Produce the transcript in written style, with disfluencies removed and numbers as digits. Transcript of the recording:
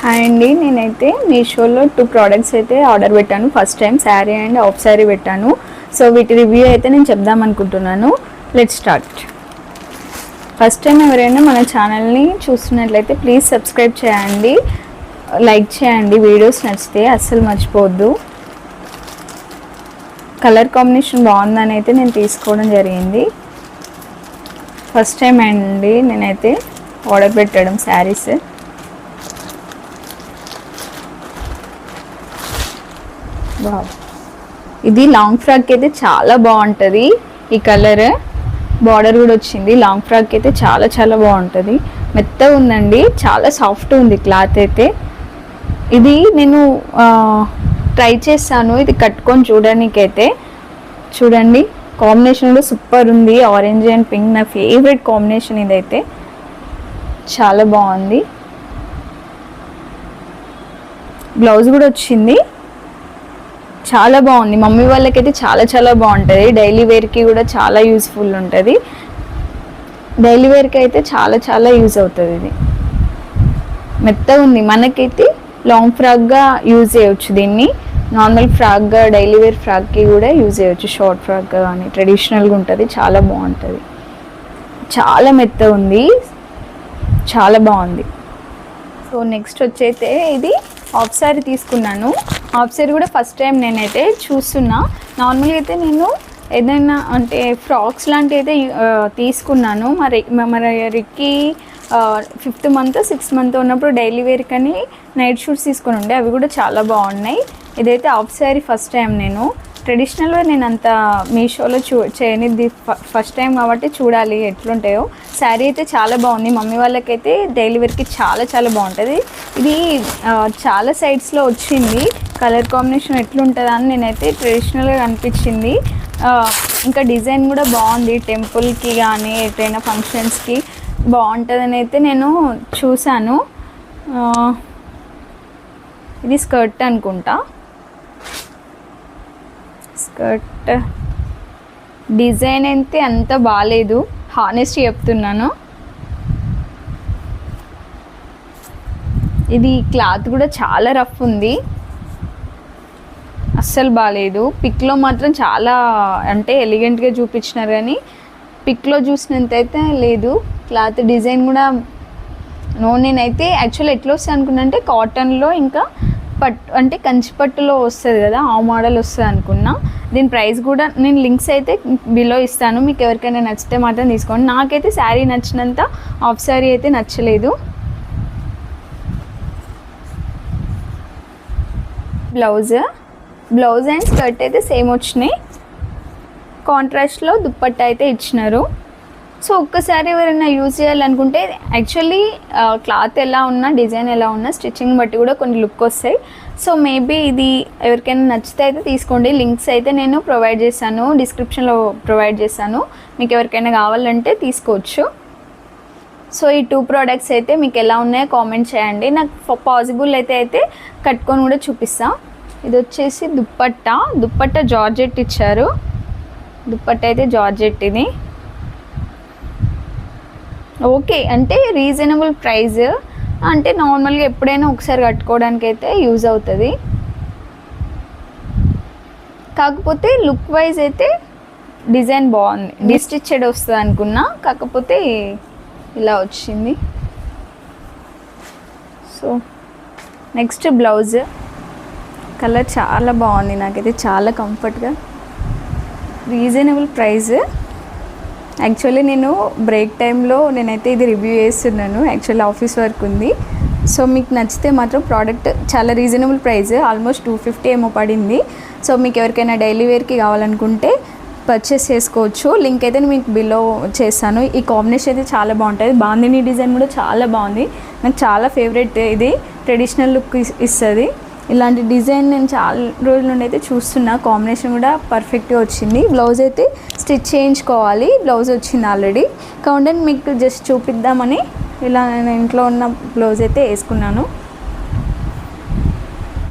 Hi అండి, నేనైతే మీషోలో 2 ప్రోడక్ట్స్ అయితే ఆర్డర్ పెట్టాను. First time sari and half sari పెట్టాను. సో వీటి రివ్యూ అయితే నేను చెప్దాం అనుకుంటున్నాను. Let's start. ఫస్ట్ టైం ఎవరైనా మన ఛానల్ని చూస్తున్నట్లయితే ప్లీజ్ సబ్స్క్రైబ్ చేయండి, లైక్ చేయండి, వీడియోస్ నచ్చితే అస్సలు మర్చిపోవద్దు. కలర్ కాంబినేషన్ బాగుందని అయితే నేను తీసుకోవడం జరిగింది. ఫస్ట్ టైం అండి నేనైతే ఆర్డర్ పెట్టడం శారీస్. ఇది లాంగ్ ఫ్రాక్ అయితే చాలా బాగుంటుంది. ఈ కలర్ బార్డర్ కూడా వచ్చింది. లాంగ్ ఫ్రాక్ అయితే చాలా చాలా బాగుంటుంది. మెత్తగా ఉందండి, చాలా సాఫ్ట్ ఉంది క్లాత్ అయితే. ఇది నేను ట్రై చేస్తాను, ఇది కట్టుకొని చూడడానికైతే. చూడండి, కాంబినేషన్ కూడా సూపర్ ఉంది. ఆరెంజ్ అండ్ పింక్ నా ఫేవరెట్ కాంబినేషన్ ఇదైతే. చాలా బాగుంది. బ్లౌజ్ కూడా వచ్చింది, చాలా బాగుంది. మమ్మీ వాళ్ళకైతే చాలా చాలా బాగుంటుంది. డైలీ వేర్కి కూడా చాలా యూస్ఫుల్ ఉంటుంది. డైలీ వేర్కి అయితే చాలా చాలా యూజ్ అవుతుంది. ఇది మెత్తగా ఉంది. మనకైతే లాంగ్ ఫ్రాక్గా యూజ్ చేయవచ్చు దీన్ని. నార్మల్ ఫ్రాక్గా, డైలీ వేర్ ఫ్రాక్కి కూడా యూజ్ చేయవచ్చు. షార్ట్ ఫ్రాక్గా కానీ ట్రెడిషనల్గా ఉంటుంది. చాలా బాగుంటుంది. చాలా మెత్తగా ఉంది, చాలా బాగుంది. సో నెక్స్ట్ వచ్చైతే ఇది హాఫ్ శారీ తీసుకున్నాను. హాఫ్ శారీ కూడా ఫస్ట్ టైం నేనైతే చూస్తున్నా. నార్మల్గా అయితే నేను ఏదైనా అంటే ఫ్రాక్స్ లాంటివి అయితే తీసుకున్నాను. మరి రిక్కి 5th month 6th month ఉన్నప్పుడు డైలీ వేర్ కానీ నైట్ షూట్స్ తీసుకొని ఉండే, అవి కూడా చాలా బాగున్నాయి. ఇదైతే హాఫ్ శారీ ఫస్ట్ టైం. నేను ట్రెడిషనల్ వేర్ నేను అంత మీషోలో చేయనిది ఫస్ట్ టైం కాబట్టి చూడాలి ఎట్లుంటాయో. శారీ అయితే చాలా బాగుంది. మమ్మీ వాళ్ళకైతే డైలీ వేర్కి చాలా చాలా బాగుంటుంది. ఇది చాలా సైడ్స్లో వచ్చింది. కలర్ కాంబినేషన్ ఎట్లుంటుందా అని నేనైతే ట్రెడిషనల్గా అనిపించింది. ఇంకా డిజైన్ కూడా బాగుంది. టెంపుల్కి కానీ ఎటైనా ఫంక్షన్స్కి బాగుంటుందని అయితే నేను చూశాను. ఇది స్కర్ట్ అనుకుంటా. స్కర్ట్ డిజైన్ అయితే అంత బాగాలేదు, హానెస్ట్ చెప్తున్నాను. ఇది క్లాత్ కూడా చాలా రఫ్ ఉంది, అస్సలు బాగాలేదు. పిక్లో మాత్రం చాలా అంటే ఎలిగెంట్గా చూపించినారు, కానీ పిక్లో చూసినంత అయితే లేదు. క్లాత్ డిజైన్ కూడా నేనైతే యాక్చువల్ ఎట్లా వస్తుంది అనుకున్నా అంటే కాటన్లో ఇంకా పట్టు అంటే కంచిపట్టులో వస్తుంది కదా, ఆ మోడల్ వస్తుంది అనుకున్నా. దీని ప్రైస్ కూడా నేను లింక్స్ అయితే బిలో ఇస్తాను, మీకు ఎవరికైనా నచ్చితే మాత్రం తీసుకోండి. నాకైతే శారీ నచ్చినంత హాఫ్ శారీ అయితే నచ్చలేదు. బ్లౌజ్ అండ్ స్కర్ట్ అయితే సేమ్ వచ్చినాయి. కాంట్రాస్ట్లో దుప్పట్టా అయితే ఇచ్చినారు. సో ఒక్కసారి ఎవరైనా యూజ్ చేయాలనుకుంటే యాక్చువల్లీ క్లాత్ ఎలా ఉన్నా, డిజైన్ ఎలా ఉన్నా, స్టిచ్చింగ్ బట్టి కూడా కొన్ని లుక్ వస్తాయి. సో మేబీ ఇది ఎవరికైనా నచ్చితే అయితే తీసుకోండి. లింక్స్ అయితే నేను ప్రొవైడ్ చేశాను, డిస్క్రిప్షన్లో ప్రొవైడ్ చేశాను. మీకు ఎవరికైనా కావాలంటే తీసుకోవచ్చు. సో ఈ 2 ప్రోడక్ట్స్ అయితే మీకు ఎలా ఉన్నాయో కామెంట్ చేయండి. నాకు పాసిబుల్ అయితే కట్టుకొని కూడా చూపిస్తా. ఇది వచ్చేసి దుప్పట్టా జార్జెట్ ఇచ్చారు. దుప్పట్టా అయితే జార్జెట్. ఇది ఓకే అంటే రీజనబుల్ ప్రైస్, అంటే నార్మల్గా ఎప్పుడైనా ఒకసారి కట్టుకోవడానికి అయితే యూజ్ అవుతుంది. కాకపోతే లుక్ వైజ్ అయితే డిజైన్ బాగుంది. డిస్టిచ్డ్ వస్తుంది అనుకున్నా, కాకపోతే ఇలా వచ్చింది. సో నెక్స్ట్ బ్లౌజ్ కలర్ చాలా బాగుంది. నాకైతే చాలా కంఫర్ట్గా, రీజనబుల్ ప్రైస్. యాక్చువల్లీ నేను బ్రేక్ టైంలో నేనైతే ఇది రివ్యూ చేస్తున్నాను. యాక్చువల్లీ ఆఫీస్ వర్క్ ఉంది. సో మీకు నచ్చితే మాత్రం ప్రోడక్ట్ చాలా రీజనబుల్ ప్రైస్, ఆల్మోస్ట్ 250 ఏమో పడింది. సో మీకు ఎవరికైనా డైలీ వేర్కి కావాలనుకుంటే పర్చేస్ చేసుకోవచ్చు. లింక్ అయితే మీకు బిలో చేస్తాను. ఈ కాంబినేషన్ అయితే చాలా బాగుంటుంది. బాందిని డిజైన్ కూడా చాలా బాగుంది. నాకు చాలా ఫేవరెట్. ఇది ట్రెడిషనల్ లుక్ ఇస్తుంది. ఇలాంటి డిజైన్ నేను చాలా రోజుల నుండి అయితే చూస్తున్నా. కాంబినేషన్ కూడా పర్ఫెక్ట్గా వచ్చింది. బ్లౌజ్ అయితే స్టిచ్ చేయించుకోవాలి. బ్లౌజ్ వచ్చింది ఆల్రెడీ. కాబట్టి మీకు జస్ట్ చూపిద్దామని ఇలా నేను ఇంట్లో ఉన్న బ్లౌజ్ అయితే వేసుకున్నాను.